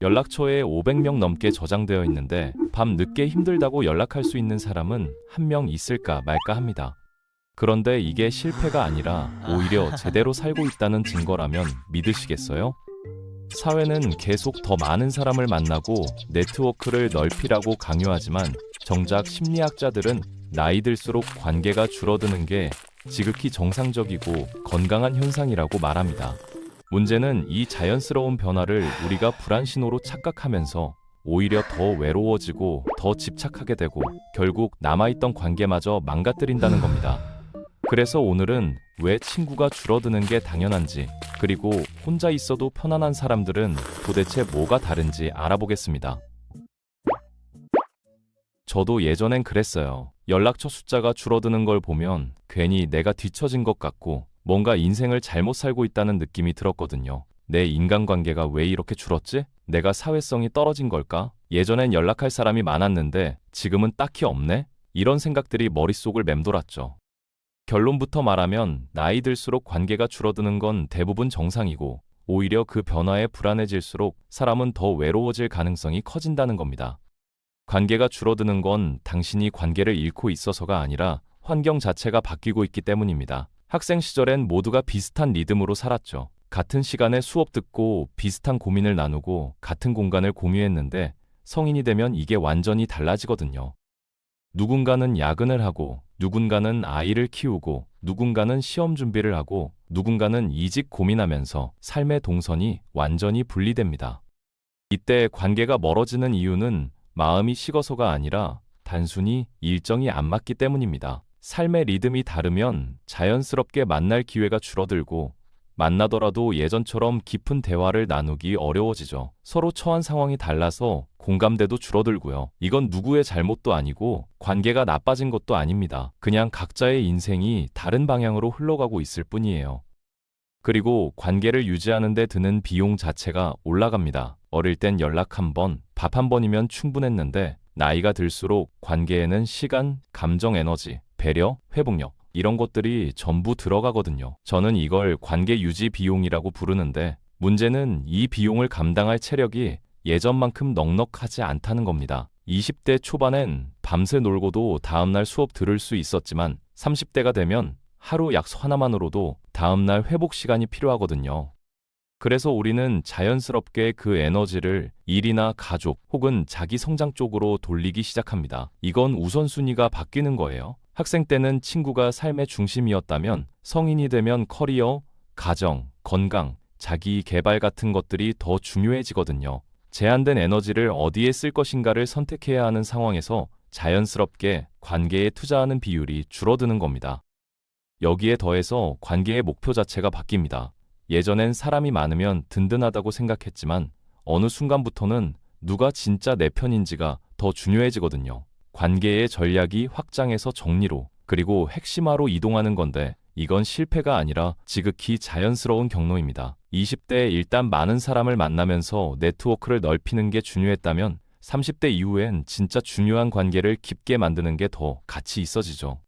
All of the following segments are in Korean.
연락처에 500명 넘게 저장되어 있는데 밤 늦게 힘들다고 연락할 수 있는 사람은 한 명 있을까 말까 합니다. 그런데 이게 실패가 아니라 오히려 제대로 살고 있다는 증거라면 믿으시겠어요? 사회는 계속 더 많은 사람을 만나고 네트워크를 넓히라고 강요하지만 정작 심리학자들은 나이 들수록 관계가 줄어드는 게 지극히 정상적이고 건강한 현상이라고 말합니다. 문제는 이 자연스러운 변화를 우리가 불안 신호로 착각하면서 오히려 더 외로워지고 더 집착하게 되고 결국 남아있던 관계마저 망가뜨린다는 겁니다. 그래서 오늘은 왜 친구가 줄어드는 게 당연한지, 그리고 혼자 있어도 편안한 사람들은 도대체 뭐가 다른지 알아보겠습니다. 저도 예전엔 그랬어요. 연락처 숫자가 줄어드는 걸 보면 괜히 내가 뒤처진 것 같고 뭔가 인생을 잘못 살고 있다는 느낌이 들었거든요. 내 인간관계가 왜 이렇게 줄었지? 내가 사회성이 떨어진 걸까? 예전엔 연락할 사람이 많았는데 지금은 딱히 없네? 이런 생각들이 머릿속을 맴돌았죠. 결론부터 말하면 나이 들수록 관계가 줄어드는 건 대부분 정상이고 오히려 그 변화에 불안해질수록 사람은 더 외로워질 가능성이 커진다는 겁니다. 관계가 줄어드는 건 당신이 관계를 잃고 있어서가 아니라 환경 자체가 바뀌고 있기 때문입니다. 학생 시절엔 모두가 비슷한 리듬으로 살았죠. 같은 시간에 수업 듣고 비슷한 고민을 나누고 같은 공간을 공유했는데 성인이 되면 이게 완전히 달라지거든요. 누군가는 야근을 하고 누군가는 아이를 키우고 누군가는 시험 준비를 하고 누군가는 이직 고민하면서 삶의 동선이 완전히 분리됩니다. 이때 관계가 멀어지는 이유는 마음이 식어서가 아니라 단순히 일정이 안 맞기 때문입니다. 삶의 리듬이 다르면 자연스럽게 만날 기회가 줄어들고 만나더라도 예전처럼 깊은 대화를 나누기 어려워지죠. 서로 처한 상황이 달라서 공감대도 줄어들고요. 이건 누구의 잘못도 아니고 관계가 나빠진 것도 아닙니다. 그냥 각자의 인생이 다른 방향으로 흘러가고 있을 뿐이에요. 그리고 관계를 유지하는 데 드는 비용 자체가 올라갑니다. 어릴 땐 연락 한 번, 밥 한 번이면 충분했는데 나이가 들수록 관계에는 시간, 감정 에너지, 배려, 회복력 이런 것들이 전부 들어가거든요. 저는 이걸 관계 유지 비용이라고 부르는데 문제는 이 비용을 감당할 체력이 예전만큼 넉넉하지 않다는 겁니다. 20대 초반엔 밤새 놀고도 다음날 수업 들을 수 있었지만 30대가 되면 하루 약속 하나만으로도 다음날 회복 시간이 필요하거든요. 그래서 우리는 자연스럽게 그 에너지를 일이나 가족 혹은 자기 성장 쪽으로 돌리기 시작합니다. 이건 우선순위가 바뀌는 거예요. 학생 때는 친구가 삶의 중심이었다면 성인이 되면 커리어, 가정, 건강, 자기 개발 같은 것들이 더 중요해지거든요. 제한된 에너지를 어디에 쓸 것인가를 선택해야 하는 상황에서 자연스럽게 관계에 투자하는 비율이 줄어드는 겁니다. 여기에 더해서 관계의 목표 자체가 바뀝니다. 예전엔 사람이 많으면 든든하다고 생각했지만 어느 순간부터는 누가 진짜 내 편인지가 더 중요해지거든요. 관계의 전략이 확장에서 정리로 그리고 핵심화로 이동하는 건데 이건 실패가 아니라 지극히 자연스러운 경로입니다. 20대에 일단 많은 사람을 만나면서 네트워크를 넓히는 게 중요했다면 30대 이후엔 진짜 중요한 관계를 깊게 만드는 게 더 가치 있어지죠.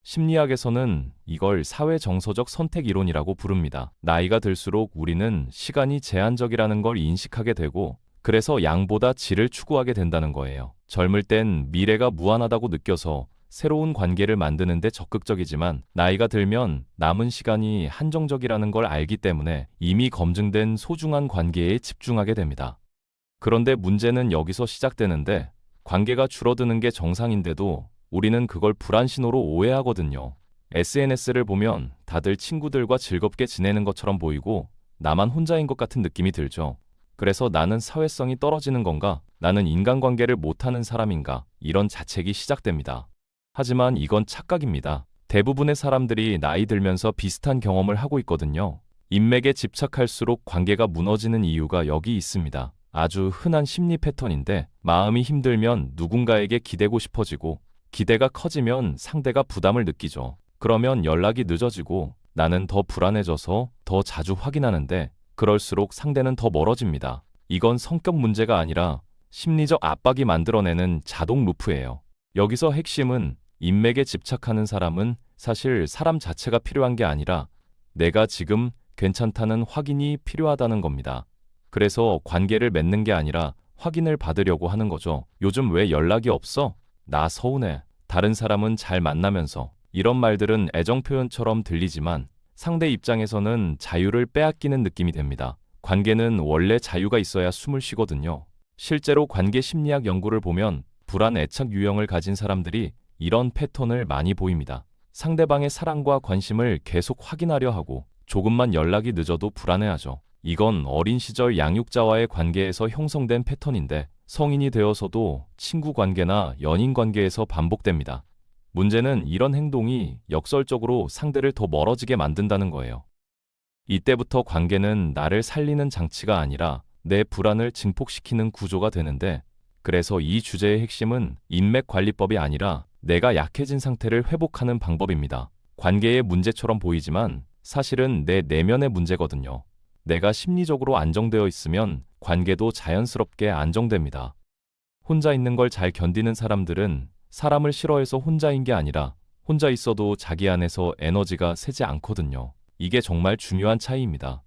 심리학에서는 이걸 사회정서적 선택 이론이라고 부릅니다. 나이가 들수록 우리는 시간이 제한적이라는 걸 인식하게 되고 그래서 양보다 질을 추구하게 된다는 거예요. 젊을 땐 미래가 무한하다고 느껴서 새로운 관계를 만드는 데 적극적이지만 나이가 들면 남은 시간이 한정적이라는 걸 알기 때문에 이미 검증된 소중한 관계에 집중하게 됩니다. 그런데 문제는 여기서 시작되는데 관계가 줄어드는 게 정상인데도 우리는 그걸 불안 신호로 오해하거든요. SNS를 보면 다들 친구들과 즐겁게 지내는 것처럼 보이고 나만 혼자인 것 같은 느낌이 들죠. 그래서 나는 사회성이 떨어지는 건가? 나는 인간관계를 못하는 사람인가? 이런 자책이 시작됩니다. 하지만 이건 착각입니다. 대부분의 사람들이 나이 들면서 비슷한 경험을 하고 있거든요. 인맥에 집착할수록 관계가 무너지는 이유가 여기 있습니다. 아주 흔한 심리 패턴인데 마음이 힘들면 누군가에게 기대고 싶어지고 기대가 커지면 상대가 부담을 느끼죠. 그러면 연락이 늦어지고 나는 더 불안해져서 더 자주 확인하는데 그럴수록 상대는 더 멀어집니다. 이건 성격 문제가 아니라 심리적 압박이 만들어내는 자동 루프예요. 여기서 핵심은 인맥에 집착하는 사람은 사실 사람 자체가 필요한 게 아니라 내가 지금 괜찮다는 확인이 필요하다는 겁니다. 그래서 관계를 맺는 게 아니라 확인을 받으려고 하는 거죠. 요즘 왜 연락이 없어? 나 서운해. 다른 사람은 잘 만나면서. 이런 말들은 애정 표현처럼 들리지만 상대 입장에서는 자유를 빼앗기는 느낌이 됩니다. 관계는 원래 자유가 있어야 숨을 쉬거든요. 실제로 관계 심리학 연구를 보면 불안 애착 유형을 가진 사람들이 이런 패턴을 많이 보입니다. 상대방의 사랑과 관심을 계속 확인하려 하고 조금만 연락이 늦어도 불안해하죠. 이건 어린 시절 양육자와의 관계에서 형성된 패턴인데 성인이 되어서도 친구 관계나 연인 관계에서 반복됩니다. 문제는 이런 행동이 역설적으로 상대를 더 멀어지게 만든다는 거예요. 이때부터 관계는 나를 살리는 장치가 아니라 내 불안을 증폭시키는 구조가 되는데, 그래서 이 주제의 핵심은 인맥관리법이 아니라 내가 약해진 상태를 회복하는 방법입니다. 관계의 문제처럼 보이지만 사실은 내 내면의 문제거든요. 내가 심리적으로 안정되어 있으면 관계도 자연스럽게 안정됩니다. 혼자 있는 걸 잘 견디는 사람들은 사람을 싫어해서 혼자인 게 아니라 혼자 있어도 자기 안에서 에너지가 새지 않거든요. 이게 정말 중요한 차이입니다.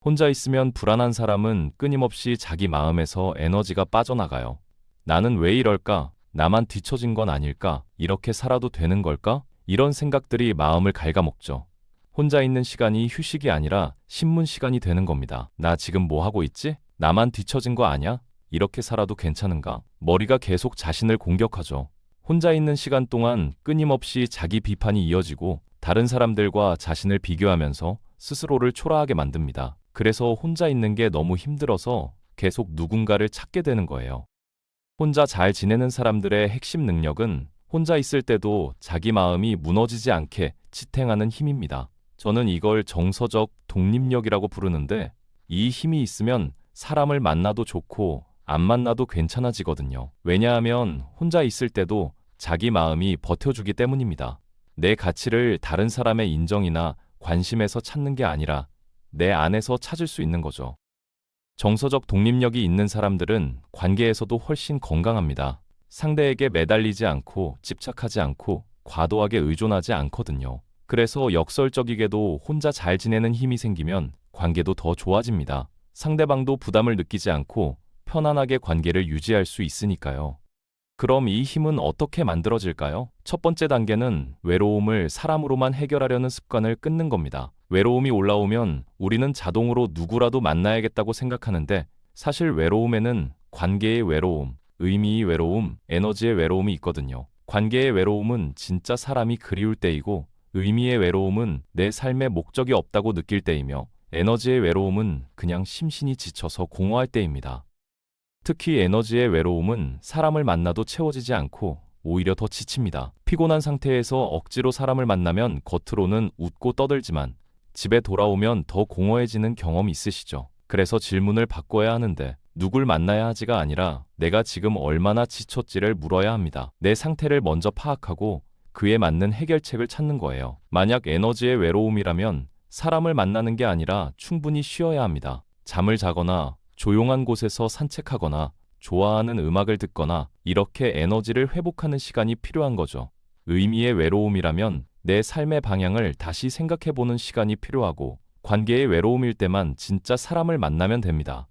혼자 있으면 불안한 사람은 끊임없이 자기 마음에서 에너지가 빠져나가요. 나는 왜 이럴까? 나만 뒤처진 건 아닐까? 이렇게 살아도 되는 걸까? 이런 생각들이 마음을 갉아먹죠. 혼자 있는 시간이 휴식이 아니라 신문 시간이 되는 겁니다. 나 지금 뭐 하고 있지? 나만 뒤처진 거 아니야? 이렇게 살아도 괜찮은가? 머리가 계속 자신을 공격하죠. 혼자 있는 시간 동안 끊임없이 자기 비판이 이어지고 다른 사람들과 자신을 비교하면서 스스로를 초라하게 만듭니다. 그래서 혼자 있는 게 너무 힘들어서 계속 누군가를 찾게 되는 거예요. 혼자 잘 지내는 사람들의 핵심 능력은 혼자 있을 때도 자기 마음이 무너지지 않게 지탱하는 힘입니다. 저는 이걸 정서적 독립력이라고 부르는데, 이 힘이 있으면 사람을 만나도 좋고 안 만나도 괜찮아지거든요. 왜냐하면 혼자 있을 때도 자기 마음이 버텨주기 때문입니다. 내 가치를 다른 사람의 인정이나 관심에서 찾는 게 아니라 내 안에서 찾을 수 있는 거죠. 정서적 독립력이 있는 사람들은 관계에서도 훨씬 건강합니다. 상대에게 매달리지 않고 집착하지 않고 과도하게 의존하지 않거든요. 그래서 역설적이게도 혼자 잘 지내는 힘이 생기면 관계도 더 좋아집니다. 상대방도 부담을 느끼지 않고 편안하게 관계를 유지할 수 있으니까요. 그럼 이 힘은 어떻게 만들어질까요? 첫 번째 단계는 외로움을 사람으로만 해결하려는 습관을 끊는 겁니다. 외로움이 올라오면 우리는 자동으로 누구라도 만나야겠다고 생각하는데, 사실 외로움에는 관계의 외로움, 의미의 외로움, 에너지의 외로움이 있거든요. 관계의 외로움은 진짜 사람이 그리울 때이고, 의미의 외로움은 내 삶에 목적이 없다고 느낄 때이며, 에너지의 외로움은 그냥 심신이 지쳐서 공허할 때입니다. 특히 에너지의 외로움은 사람을 만나도 채워지지 않고 오히려 더 지칩니다. 피곤한 상태에서 억지로 사람을 만나면 겉으로는 웃고 떠들지만 집에 돌아오면 더 공허해지는 경험이 있으시죠? 그래서 질문을 바꿔야 하는데, 누굴 만나야 하지가 아니라 내가 지금 얼마나 지쳤지를 물어야 합니다. 내 상태를 먼저 파악하고 그에 맞는 해결책을 찾는 거예요. 만약 에너지의 외로움이라면 사람을 만나는 게 아니라 충분히 쉬어야 합니다. 잠을 자거나 조용한 곳에서 산책하거나 좋아하는 음악을 듣거나 이렇게 에너지를 회복하는 시간이 필요한 거죠. 의미의 외로움이라면 내 삶의 방향을 다시 생각해보는 시간이 필요하고, 관계의 외로움일 때만 진짜 사람을 만나면 됩니다.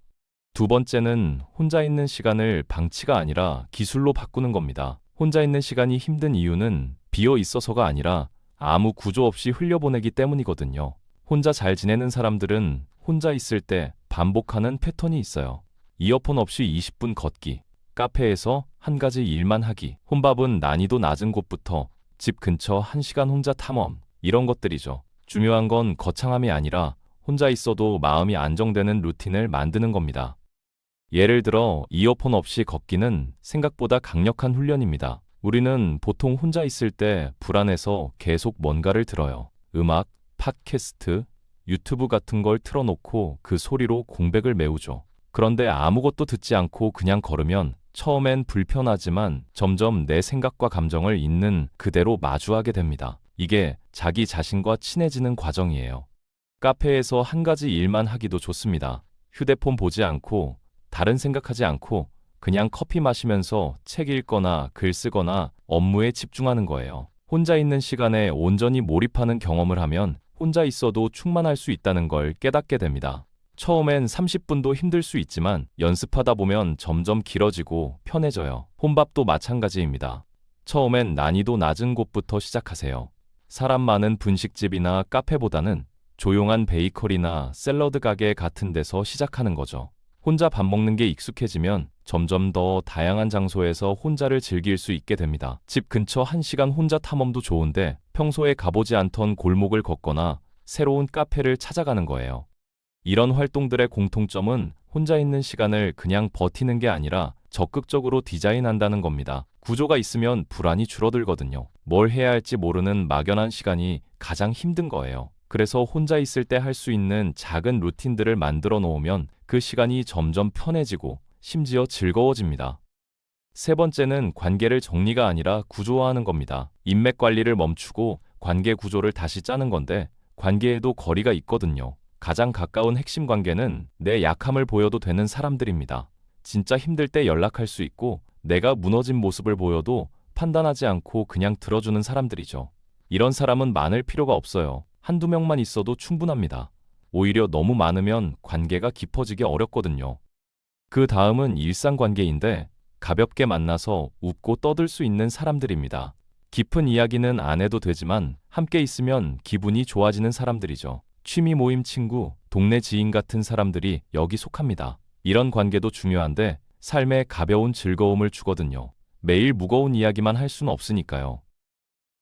두 번째는 혼자 있는 시간을 방치가 아니라 기술로 바꾸는 겁니다. 혼자 있는 시간이 힘든 이유는 비어 있어서가 아니라 아무 구조 없이 흘려보내기 때문이거든요. 혼자 잘 지내는 사람들은 혼자 있을 때 반복하는 패턴이 있어요. 이어폰 없이 20분 걷기, 카페에서 한 가지 일만 하기, 혼밥은 난이도 낮은 곳부터 집 근처 1시간 혼자 탐험, 이런 것들이죠. 중요한 건 거창함이 아니라 혼자 있어도 마음이 안정되는 루틴을 만드는 겁니다. 예를 들어 이어폰 없이 걷기는 생각보다 강력한 훈련입니다. 우리는 보통 혼자 있을 때 불안해서 계속 뭔가를 들어요. 음악, 팟캐스트, 유튜브 같은 걸 틀어놓고 그 소리로 공백을 메우죠. 그런데 아무것도 듣지 않고 그냥 걸으면 처음엔 불편하지만 점점 내 생각과 감정을 있는 그대로 마주하게 됩니다. 이게 자기 자신과 친해지는 과정이에요. 카페에서 한 가지 일만 하기도 좋습니다. 휴대폰 보지 않고 다른 생각하지 않고 그냥 커피 마시면서 책 읽거나 글 쓰거나 업무에 집중하는 거예요. 혼자 있는 시간에 온전히 몰입하는 경험을 하면 혼자 있어도 충만할 수 있다는 걸 깨닫게 됩니다. 처음엔 30분도 힘들 수 있지만 연습하다 보면 점점 길어지고 편해져요. 혼밥도 마찬가지입니다. 처음엔 난이도 낮은 곳부터 시작하세요. 사람 많은 분식집이나 카페보다는 조용한 베이커리나 샐러드 가게 같은 데서 시작하는 거죠. 혼자 밥 먹는 게 익숙해지면 점점 더 다양한 장소에서 혼자를 즐길 수 있게 됩니다. 집 근처 1시간 혼자 탐험도 좋은데 평소에 가보지 않던 골목을 걷거나 새로운 카페를 찾아가는 거예요. 이런 활동들의 공통점은 혼자 있는 시간을 그냥 버티는 게 아니라 적극적으로 디자인한다는 겁니다. 구조가 있으면 불안이 줄어들거든요. 뭘 해야 할지 모르는 막연한 시간이 가장 힘든 거예요. 그래서 혼자 있을 때 할 수 있는 작은 루틴들을 만들어 놓으면 그 시간이 점점 편해지고 심지어 즐거워집니다. 세 번째는 관계를 정리가 아니라 구조화하는 겁니다. 인맥 관리를 멈추고 관계 구조를 다시 짜는 건데 관계에도 거리가 있거든요. 가장 가까운 핵심 관계는 내 약함을 보여도 되는 사람들입니다. 진짜 힘들 때 연락할 수 있고 내가 무너진 모습을 보여도 판단하지 않고 그냥 들어주는 사람들이죠. 이런 사람은 많을 필요가 없어요. 한두 명만 있어도 충분합니다. 오히려 너무 많으면 관계가 깊어지기 어렵거든요. 그 다음은 일상관계인데 가볍게 만나서 웃고 떠들 수 있는 사람들입니다. 깊은 이야기는 안 해도 되지만 함께 있으면 기분이 좋아지는 사람들이죠. 취미 모임 친구, 동네 지인 같은 사람들이 여기 속합니다. 이런 관계도 중요한데 삶에 가벼운 즐거움을 주거든요. 매일 무거운 이야기만 할 수는 없으니까요.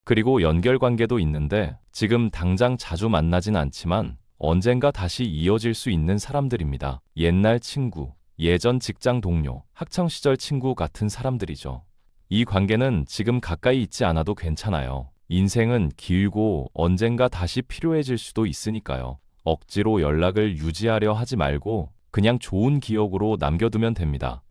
그리고 연결 관계도 있는데 지금 당장 자주 만나진 않지만 언젠가 다시 이어질 수 있는 사람들입니다. 옛날 친구, 예전 직장 동료, 학창시절 친구 같은 사람들이죠. 이 관계는 지금 가까이 있지 않아도 괜찮아요. 인생은 길고 언젠가 다시 필요해질 수도 있으니까요. 억지로 연락을 유지하려 하지 말고 그냥 좋은 기억으로 남겨두면 됩니다.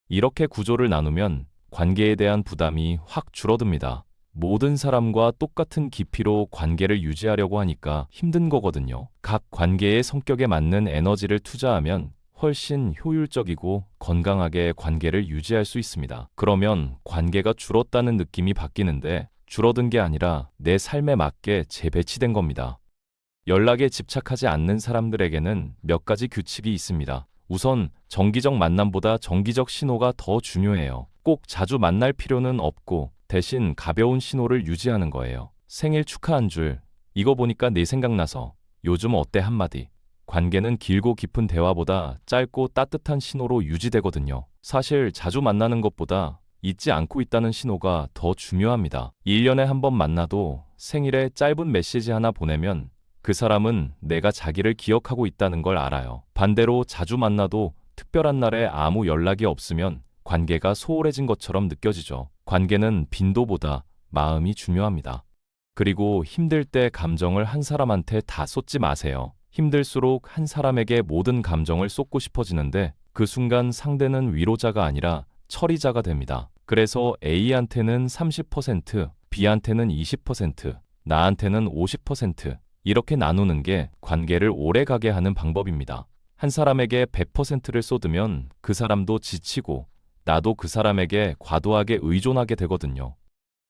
이렇게 구조를 나누면 관계에 대한 부담이 확 줄어듭니다. 모든 사람과 똑같은 깊이로 관계를 유지하려고 하니까 힘든 거거든요. 각 관계의 성격에 맞는 에너지를 투자하면 훨씬 효율적이고 건강하게 관계를 유지할 수 있습니다. 그러면 관계가 줄었다는 느낌이 바뀌는데 줄어든 게 아니라 내 삶에 맞게 재배치된 겁니다. 연락에 집착하지 않는 사람들에게는 몇 가지 규칙이 있습니다. 우선 정기적 만남보다 정기적 신호가 더 중요해요. 꼭 자주 만날 필요는 없고 대신 가벼운 신호를 유지하는 거예요. 생일 축하한 줄, 이거 보니까 네 생각나서, 요즘 어때 한마디. 관계는 길고 깊은 대화보다 짧고 따뜻한 신호로 유지되거든요. 사실 자주 만나는 것보다 잊지 않고 있다는 신호가 더 중요합니다. 1년에 한 번 만나도 생일에 짧은 메시지 하나 보내면 그 사람은 내가 자기를 기억하고 있다는 걸 알아요. 반대로 자주 만나도 특별한 날에 아무 연락이 없으면 관계가 소홀해진 것처럼 느껴지죠. 관계는 빈도보다 마음이 중요합니다. 그리고 힘들 때 감정을 한 사람한테 다 쏟지 마세요. 힘들수록 한 사람에게 모든 감정을 쏟고 싶어지는데 그 순간 상대는 위로자가 아니라 처리자가 됩니다. 그래서 A한테는 30%, B한테는 20%, 나한테는 50% 이렇게 나누는 게 관계를 오래 가게 하는 방법입니다. 한 사람에게 100%를 쏟으면 그 사람도 지치고 나도 그 사람에게 과도하게 의존하게 되거든요.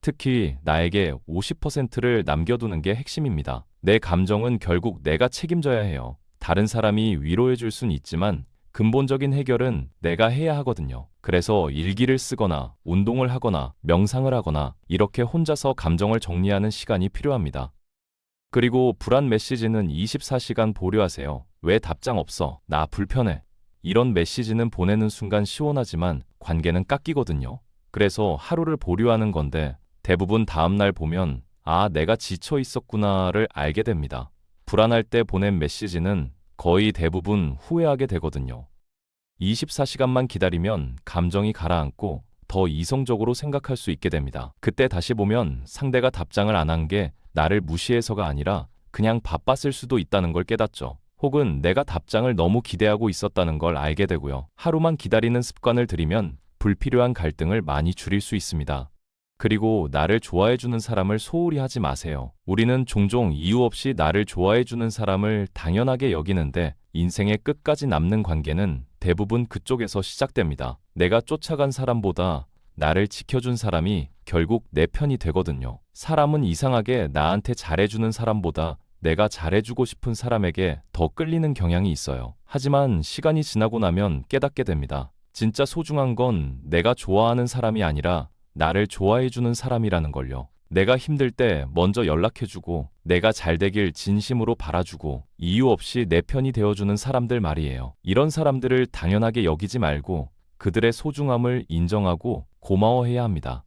특히 나에게 50%를 남겨두는 게 핵심입니다. 내 감정은 결국 내가 책임져야 해요. 다른 사람이 위로해 줄 순 있지만 근본적인 해결은 내가 해야 하거든요. 그래서 일기를 쓰거나 운동을 하거나 명상을 하거나 이렇게 혼자서 감정을 정리하는 시간이 필요합니다. 그리고 불안 메시지는 24시간 보류하세요. 왜 답장 없어? 나 불편해. 이런 메시지는 보내는 순간 시원하지만 관계는 깎이거든요. 그래서 하루를 보류하는 건데 대부분 다음날 보면 아, 내가 지쳐 있었구나를 알게 됩니다. 불안할 때 보낸 메시지는 거의 대부분 후회하게 되거든요. 24시간만 기다리면 감정이 가라앉고 더 이성적으로 생각할 수 있게 됩니다. 그때 다시 보면 상대가 답장을 안 한 게 나를 무시해서가 아니라 그냥 바빴을 수도 있다는 걸 깨닫죠. 혹은 내가 답장을 너무 기대하고 있었다는 걸 알게 되고요. 하루만 기다리는 습관을 들이면 불필요한 갈등을 많이 줄일 수 있습니다. 그리고 나를 좋아해주는 사람을 소홀히 하지 마세요. 우리는 종종 이유 없이 나를 좋아해주는 사람을 당연하게 여기는데 인생의 끝까지 남는 관계는 대부분 그쪽에서 시작됩니다. 내가 쫓아간 사람보다 나를 지켜준 사람이 결국 내 편이 되거든요. 사람은 이상하게 나한테 잘해주는 사람보다 내가 잘해주고 싶은 사람에게 더 끌리는 경향이 있어요. 하지만 시간이 지나고 나면 깨닫게 됩니다. 진짜 소중한 건 내가 좋아하는 사람이 아니라 나를 좋아해주는 사람이라는 걸요. 내가 힘들 때 먼저 연락해주고 내가 잘 되길 진심으로 바라주고 이유 없이 내 편이 되어주는 사람들 말이에요. 이런 사람들을 당연하게 여기지 말고 그들의 소중함을 인정하고 고마워해야 합니다.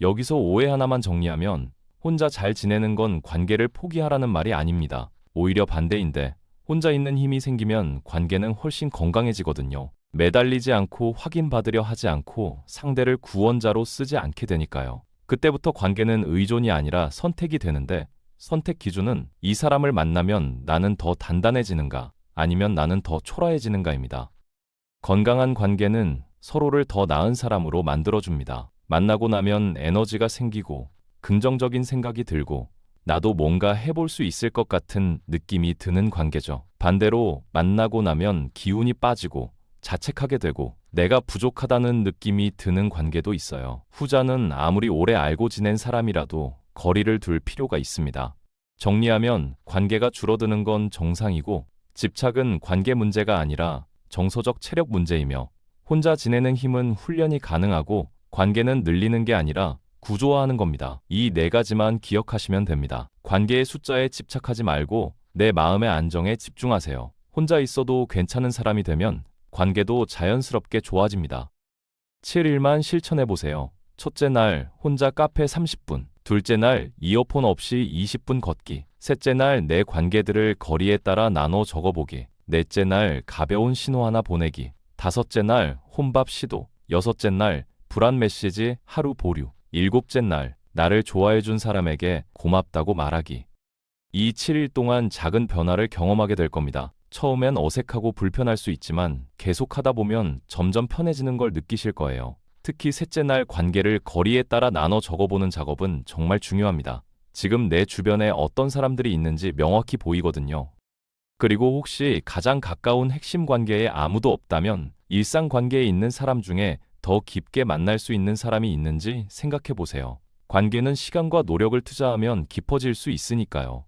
여기서 오해 하나만 정리하면 혼자 잘 지내는 건 관계를 포기하라는 말이 아닙니다. 오히려 반대인데 혼자 있는 힘이 생기면 관계는 훨씬 건강해지거든요. 매달리지 않고 확인받으려 하지 않고 상대를 구원자로 쓰지 않게 되니까요. 그때부터 관계는 의존이 아니라 선택이 되는데 선택 기준은 이 사람을 만나면 나는 더 단단해지는가 아니면 나는 더 초라해지는가입니다. 건강한 관계는 서로를 더 나은 사람으로 만들어줍니다. 만나고 나면 에너지가 생기고 긍정적인 생각이 들고 나도 뭔가 해볼 수 있을 것 같은 느낌이 드는 관계죠. 반대로 만나고 나면 기운이 빠지고 자책하게 되고 내가 부족하다는 느낌이 드는 관계도 있어요. 후자는 아무리 오래 알고 지낸 사람이라도 거리를 둘 필요가 있습니다. 정리하면 관계가 줄어드는 건 정상이고 집착은 관계 문제가 아니라 정서적 체력 문제이며 혼자 지내는 힘은 훈련이 가능하고 관계는 늘리는 게 아니라 구조화하는 겁니다. 이 네 가지만 기억하시면 됩니다. 관계의 숫자에 집착하지 말고 내 마음의 안정에 집중하세요. 혼자 있어도 괜찮은 사람이 되면 관계도 자연스럽게 좋아집니다. 7일만 실천해보세요. 첫째 날 혼자 카페 30분, 둘째 날 이어폰 없이 20분 걷기, 셋째 날 내 관계들을 거리에 따라 나눠 적어보기, 넷째 날 가벼운 신호 하나 보내기, 다섯째 날 혼밥 시도, 여섯째 날 불안 메시지 하루 보류, 일곱째 날 나를 좋아해준 사람에게 고맙다고 말하기. 이 7일 동안 작은 변화를 경험하게 될 겁니다. 처음엔 어색하고 불편할 수 있지만 계속하다 보면 점점 편해지는 걸 느끼실 거예요. 특히 셋째 날 관계를 거리에 따라 나눠 적어보는 작업은 정말 중요합니다. 지금 내 주변에 어떤 사람들이 있는지 명확히 보이거든요. 그리고 혹시 가장 가까운 핵심 관계에 아무도 없다면 일상 관계에 있는 사람 중에 더 깊게 만날 수 있는 사람이 있는지 생각해 보세요. 관계는 시간과 노력을 투자하면 깊어질 수 있으니까요.